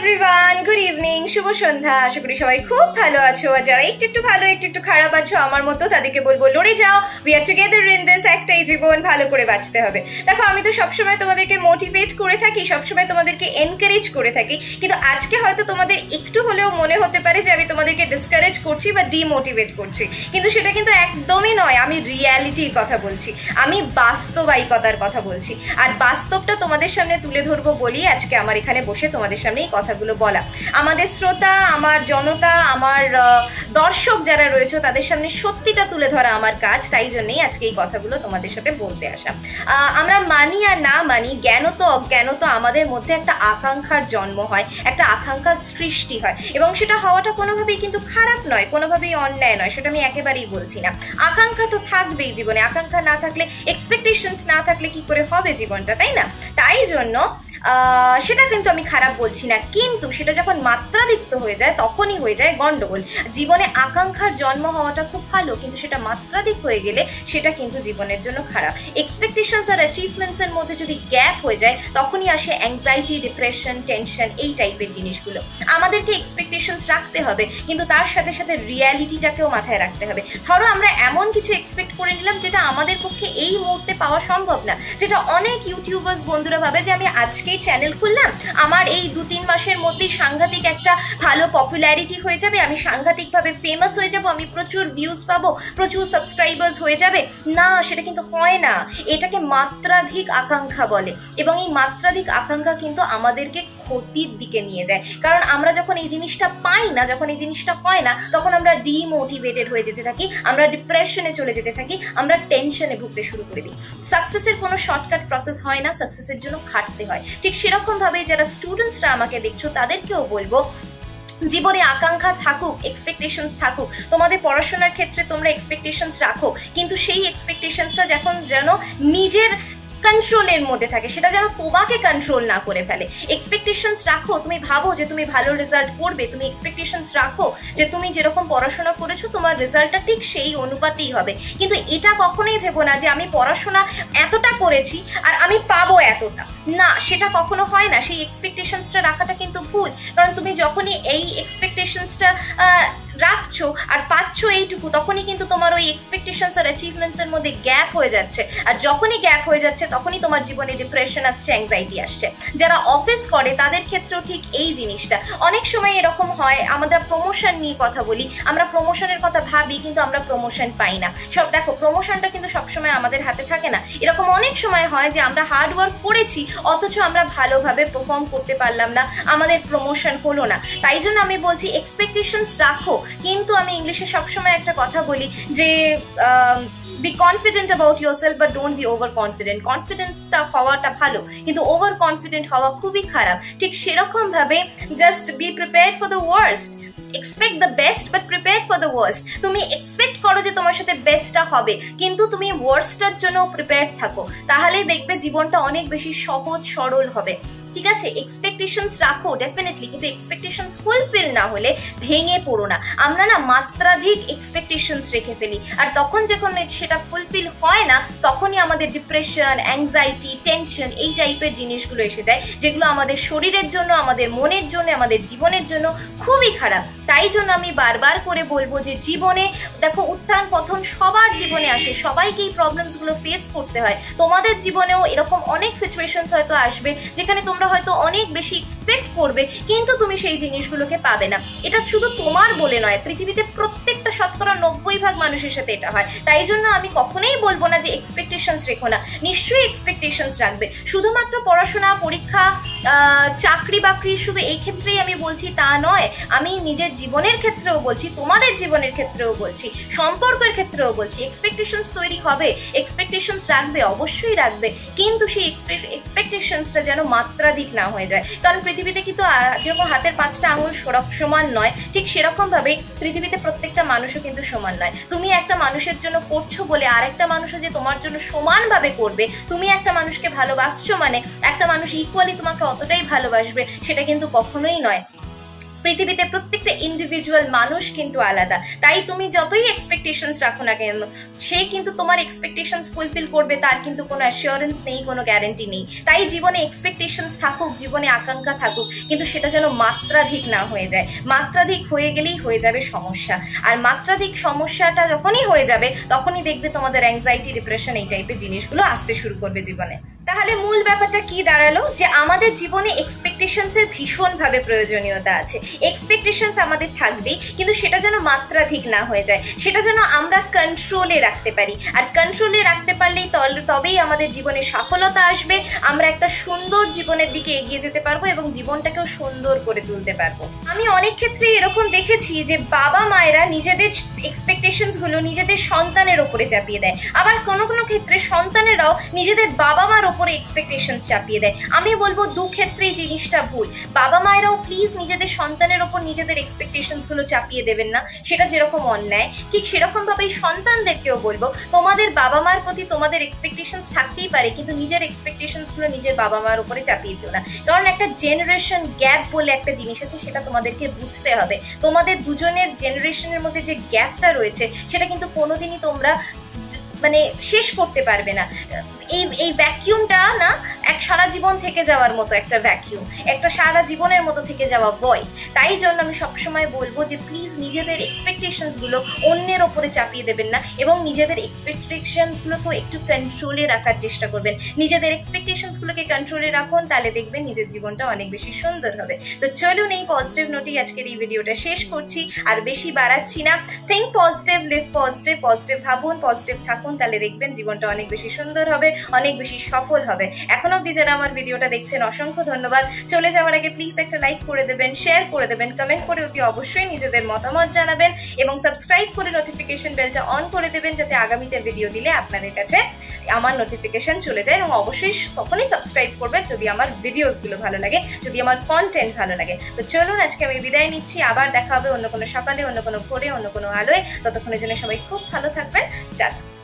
Everyone, good evening, শুভ সন্ধ্যা। আশা করি সবাই খুব ভালো আছো। আর যারা একটু একটু ভালো একটু খারাপ আছো আমার মতো, তাদেরকে বলবো লড়ে যাও, we are together in this. একটাই জীবন, ভালো করে বাঁচতে হবে। দেখো, আমি তো সবসময় তোমাদেরকে মোটিভেট করে থাকি, সবসময় তোমাদেরকে এনকারেজ করে থাকি, কিন্তু আজকে হয়তো তোমাদের একটু হলেও মনে হতে পারে যে আমি তোমাদেরকে ডিসকারেজ করছি বা ডিমোটিভেট করছি, কিন্তু সেটা কিন্তু একদমই নয়। আমি রিয়ালিটির কথা বলছি, আমি বাস্তবায়িকতার কথা বলছি, আর বাস্তবটা তোমাদের সামনে তুলে ধরবো বলি আজকে আমার এখানে বসে তোমাদের সামনে এই কথাগুলো বলা। আমাদের শ্রোতা, আমার জনতা, আমার দর্শক যারা রয়েছে তাদের সামনে সত্যিটা তুলে ধরা আমার কাজ, তাই জন্যই আজকে এই কথাগুলো তোমাদের সাথে বলতে আসা। আমরা মানি আর না মানি, জ্ঞানত অজ্ঞানত আমাদের মধ্যে একটা আকাঙ্ক্ষার জন্ম হয়, একটা আকাঙ্ক্ষার সৃষ্টি হয়, এবং সেটা হওয়াটা কোনোভাবেই কিন্তু খারাপ নয়, কোনোভাবেই অন্যায় নয়, সেটা আমি একেবারেই বলছি না। আকাঙ্ক্ষা তো থাকবেই জীবনে, আকাঙ্ক্ষা না থাকলে, এক্সপেকটেশনস না থাকলে কি করে হবে জীবনটা, তাই না? তাই জন্য সেটা কিন্তু আমি খারাপ বলছি না, কিন্তু সেটা যখন মাত্রাতিরিক্ত হয়ে যায় তখনই হয়ে যায় গন্ডগোল। জীবনে আকাঙ্ক্ষার জন্ম হওয়াটা খুব ভালো, কিন্তু সেটা মাত্রাধিক হয়ে গেলে সেটা কিন্তু জীবনের জন্য খারাপ। এক্সপেকটেশনস আর অ্যাচিভমেন্টস এর মধ্যে যদি গ্যাপ হয়ে যায় তখনই আসে অ্যাংজাইটি, ডিপ্রেশন, টেনশন, এই টাইপের জিনিসগুলো। আমাদেরকে এক্সপেকটেশনস রাখতে হবে, কিন্তু তার সাথে সাথে রিয়ালিটিটাকেও মাথায় রাখতে হবে। ধরো আমরা এমন কিছু এক্সপেক্ট করে নিলাম যেটা আমাদের পক্ষে এই মুহূর্তে পাওয়া সম্ভব না, যেটা অনেক ইউটিউবার্স বন্ধুরা ভাবে যে আমি আজকে চ্যানেল খুললাম, আমার এই 2-3 মাসের মধ্যেই সাংঘাতিক একটা ভালো পপুলারিটি হয়ে যাবে, আমি সাংঘাতিকভাবে ফেমাস হয়ে যাব, আমি প্রচুর ভিউজ পাবো, প্রচুর সাবস্ক্রাইবার্স হয়ে যাবে। না, সেটা কিন্তু হয় না। এটাকে মাত্রাধিক আকাঙ্ক্ষা বলে, এবং এই মাত্রাধিক আকাঙ্ক্ষা কিন্তু আমাদেরকে ক্ষতির দিকে নিয়ে যায়। কারণ আমরা যখন এই জিনিসটা পাই না, যখন এই জিনিসটা হয় না, তখন আমরা ডিমোটিভেটেড হয়ে যেতে থাকি, আমরা ডিপ্রেশনে চলে যেতে থাকি, আমরা টেনশনে ভুগতে শুরু করে দিই। সাকসেসের কোনো শর্টকাট প্রসেস হয় না, সাকসেসের জন্য খাটতে হয়। ঠিক সেরকম ভাবে যারা স্টুডেন্টসরা আমাকে দেখছো তাদেরকেও বলবো, জীবনে আকাঙ্ক্ষা থাকুক, এক্সপেকটেশনস থাকুক, তোমাদের পড়াশোনার ক্ষেত্রে তোমরা এক্সপেকটেশনস রাখো, কিন্তু সেই এক্সপেকটেশনসটা যখন যেন নিজের কন্ট্রোলের মধ্যে থাকে, সেটা যেন তোমাকে কন্ট্রোল না করে ফেলে। এক্সপেকটেশনস রাখো, তুমি ভাবো যে তুমি ভালো রেজাল্ট করবে, তুমি এক্সপেকটেশনস রাখো যে তুমি যেরকম পড়াশোনা করেছো তোমার রেজাল্টটা ঠিক সেই অনুপাতেই হবে, কিন্তু এটা কখনোই ভেবো না যে আমি পড়াশোনা এতটা করেছি আর আমি পাবো এতটা। না, সেটা কখনো হয় না। সেই এক্সপেকটেশনসটা রাখাটা কিন্তু ভুল, কারণ তুমি যখনই এই এক্সপেকটেশনসটা রাখছো আর পাচ্ছ এইটুকু, তখনই কিন্তু তোমার ওই এক্সপেকটেশনস আর অ্যাচিভমেন্টস এর মধ্যে গ্যাপ হয়ে যাচ্ছে, আর যখনই গ্যাপ হয়ে যাচ্ছে তখনই তোমার জীবনে ডিপ্রেশন আসছে, অ্যাংজাইটি আসছে। যারা অফিস করে তাদের ক্ষেত্রেও ঠিক এই জিনিসটা অনেক সময় এরকম হয়। আমরা প্রমোশন নিয়ে কথা বলি, আমরা প্রমোশনের কথা ভাবি, কিন্তু আমরা প্রমোশন পাই না। সব দেখো, প্রমোশনটা কিন্তু সবসময় আমাদের হাতে থাকে না। এরকম অনেক সময় হয় যে আমরা হার্ড ওয়ার্ক করেছি, অথচ আমরা ভালোভাবে পারফর্ম করতে পারলাম না, আমাদের প্রমোশন হলো না। তাই জন্য আমি বলছি এক্সপেকটেশনস রাখো, কিন্তু আমি ইংলিশে সবসময় একটা কথা বলি যে be confident about yourself but don't be over confident. Confident হওয়াটা ভালো, কিন্তু ওভার কনফিডেন্ট হওয়া খুবই খারাপ। ঠিক সেরকম ভাবে just be prepared for the worst, expect the best but prepared for the worst. তুমি এক্সপেক্ট করো যে তোমার সাথে বেস্টটা হবে, কিন্তু তুমি ওয়ার্স্টটার জন্য প্রিপেয়ার্ড থাকো, তাহলেই দেখবে জীবনটা অনেক বেশি সহজ সরল হবে। ঠিক আছে, এক্সপেকটেশনস রাখো ডেফিনেটলি, কিন্তু এক্সপেকটেশনস ফুলফিল না হলে ভেঙে পড়ো না। আমরা না মাত্রাধিক এক্সপেকটেশনস রেখে ফেলি, আর তখন যখন সেটা ফুলফিল হয় না তখনই আমাদের ডিপ্রেশন, অ্যাংজাইটি, টেনশন, এই টাইপের জিনিসগুলো এসে যায়, যেগুলো আমাদের শরীরের জন্য, আমাদের মনের জন্য, আমাদের জীবনের জন্য খুবই খারাপ। তাই জন্য আমি বারবার করে বলবো যে জীবনে দেখো, উত্থান পতন সবার জীবনে আসে, সবাইকে এই প্রবলেমসগুলো ফেস করতে হয়। তোমাদের জীবনেও এরকম অনেক সিচুয়েশনস হয়তো আসবে যেখানে তোমরা হয়তো অনেক বেশি এক্সপেক্ট করবে, কিন্তু তুমি সেই জিনিসগুলোকে পাবে না। এটা শুধু তোমার বলে নয়, পৃথিবীতে প্রত্যেকটা 90% মানুষের সাথে এটা হয়। তাই জন্য আমি কখনোই বলবো না যে এক্সপেকটেশনস রেখো না, নিশ্চয়ই এক্সপেকটেশনস রাখবে। শুধুমাত্র পড়াশোনা, পরীক্ষা, চাকরি বাকরি শুধু এই ক্ষেত্রেই আমি বলছি তা নয়, আমি নিজের জীবনের ক্ষেত্রেও বলছি, তোমাদের জীবনের ক্ষেত্রেও বলছি, সম্পর্কের ক্ষেত্রেও বলছি। এক্সপেকটেশনস তৈরি হবে, এক্সপেকটেশনস রাখবে, অবশ্যই রাখবে, কিন্তু সেই এক্সপেকটেশনসটা যেন মাত্রাধিক না হয়ে যায়। কারণ পৃথিবীতে কিন্তু যেরকম হাতের 5টা আঙুল সমান নয়, ঠিক সেরকম ভাবে পৃথিবীতে প্রত্যেকটা মানুষও কিন্তু সমান নয়। তুমি একটা মানুষের জন্য করছো বলে আরেকটা মানুষও যে তোমার জন্য সমানভাবে করবে, তুমি একটা মানুষকে ভালোবাসছো মানে একটা মানুষ ইকুয়ালি তোমাকে অতটাই ভালোবাসবে, সেটা কিন্তু কখনোই নয়। পৃথিবীতে প্রত্যেকটা ইন্ডিভিজুয়াল মানুষ কিন্তু আলাদা, তাই তুমি যতই এক্সপেকটেশনস রাখো না কেন সে কিন্তু তোমার এক্সপেকটেশনস ফুলফিল করবে তার কিন্তু কোনো অ্যাসিওরেন্স নেই, কোনো গ্যারান্টি নেই। তাই জীবনে এক্সপেকটেশনস থাকুক, জীবনে আকাঙ্ক্ষা থাকুক, কিন্তু সেটা যেন মাত্রাধিক না হয়ে যায়। মাত্রাধিক হয়ে গেলেই হয়ে যাবে সমস্যা, আর মাত্রাধিক সমস্যাটা যখনই হয়ে যাবে তখনই দেখবে তোমাদের অ্যাংজাইটি, ডিপ্রেশন এই টাইপের জিনিসগুলো আসতে শুরু করবে জীবনে। তাহলে মূল ব্যাপারটা কি দাঁড়ালো, যে আমাদের জীবনে এক্সপেকটেশনস এর ভীষণভাবে প্রয়োজনীয়তা আছে। এক্সপেকটেশনস আমাদের থাকবেই, কিন্তু সেটা যেন মাত্রাধিক না হয়ে যায়, সেটা যেন আমরা কন্ট্রোলে রাখতে পারি। আর কন্ট্রোলে রাখতে পারলেই তবেই আমাদের জীবনে সফলতা আসবে, আমরা একটা সুন্দর জীবনের দিকে এগিয়ে যেতে পারবো এবং জীবনটাকেও সুন্দর করে তুলতে পারবো। আমি অনেক ক্ষেত্রে এরকম দেখেছি যে বাবা মায়েরা নিজেদের এক্সপেকটেশনস গুলো নিজেদের সন্তানের ওপরে চাপিয়ে দেয়, আবার কোনো কোনো ক্ষেত্রে সন্তানেরাও নিজেদের বাবা মার ওপরে এক্সপেকটেশনস চাপিয়ে দেয়। আমি বলবো দু ক্ষেত্রেই জিনিসটা ভুল। বাবা মায়েরাও প্লিজ নিজেদের সন্তানের ওপর নিজেদের এক্সপেকটেশনস গুলো চাপিয়ে দেবেন না, সেটা যেরকম অন্যায় ঠিক সেরকম ভাবেই সন্তানদেরকেও বলবো তোমাদের বাবা মার প্রতি তোমাদের এক্সপেকটেশনস থাকতেই পারে, কিন্তু নিজের এক্সপেকটেশনস গুলো নিজের বাবা মার উপরে চাপিয়ে দিও না। কারণ একটা জেনারেশন গ্যাপ বলে একটা জিনিস আছে, সেটা তোমাদেরকে বুঝতে হবে। তোমাদের দুজনের জেনারেশনের মধ্যে যে গ্যাপটা রয়েছে সেটা কিন্তু কোনোদিনই তোমরা মানে শেষ করতে পারবে না। এই ভ্যাকিউমটা না এক সারা জীবন থেকে যাওয়ার মতো একটা ভ্যাকিউম, একটা সারা জীবনের মতো থেকে যাওয়া বয়। তাই জন্য আমি সবসময় বলবো যে প্লিজ নিজেদের এক্সপেকটেশনস গুলো অন্যের ওপরে চাপিয়ে দেবেন না এবং নিজেদের এক্সপেকটেশনস গুলোকে একটু কন্ট্রোলে রাখার চেষ্টা করবেন। নিজেদের এক্সপেকটেশনস গুলোকে কন্ট্রোলে রাখুন, তাহলে দেখবেন নিজের জীবনটা অনেক বেশি সুন্দর হবে। তো চলুন এই পজিটিভ নোটেই আজকের এই ভিডিওটা শেষ করছি, আর বেশি বাড়াচ্ছি না। Think positive, live positive, positive ভাবুন, পজিটিভ থাকুন, তাহলে দেখবেন জীবনটা অনেক বেশি সুন্দর হবে, অনেক বেশি সফল হবে। এখন অবধি যারা আমার ভিডিওটা দেখছেন অসংখ্য ধন্যবাদ। চলে যাওয়ার আগে প্লিজ একটা লাইক করে দেবেন, শেয়ার করে দেবেন, কমেন্ট করে অতি অবশ্যই নিজেদের মতামত জানাবেন এবং সাবস্ক্রাইব করে নোটিফিকেশন বেলটা অন করে দেবেন, যাতে আগামীতে ভিডিও দিলে আপনাদের কাছে আমার নোটিফিকেশন চলে যায়। এবং অবশ্যই তখনই সাবস্ক্রাইব করবেন যদি আমার ভিডিওসগুলো ভালো লাগে, যদি আমার কন্টেন্ট ভালো লাগে। তো চলুন আজকে আমি বিদায় নিচ্ছি, আবার দেখা হবে অন্য কোনো সকালে, অন্য কোনো ভোরে, অন্য কোনো আলোয়। ততক্ষণের জন্য সবাই খুব ভালো থাকবেন। টাটা।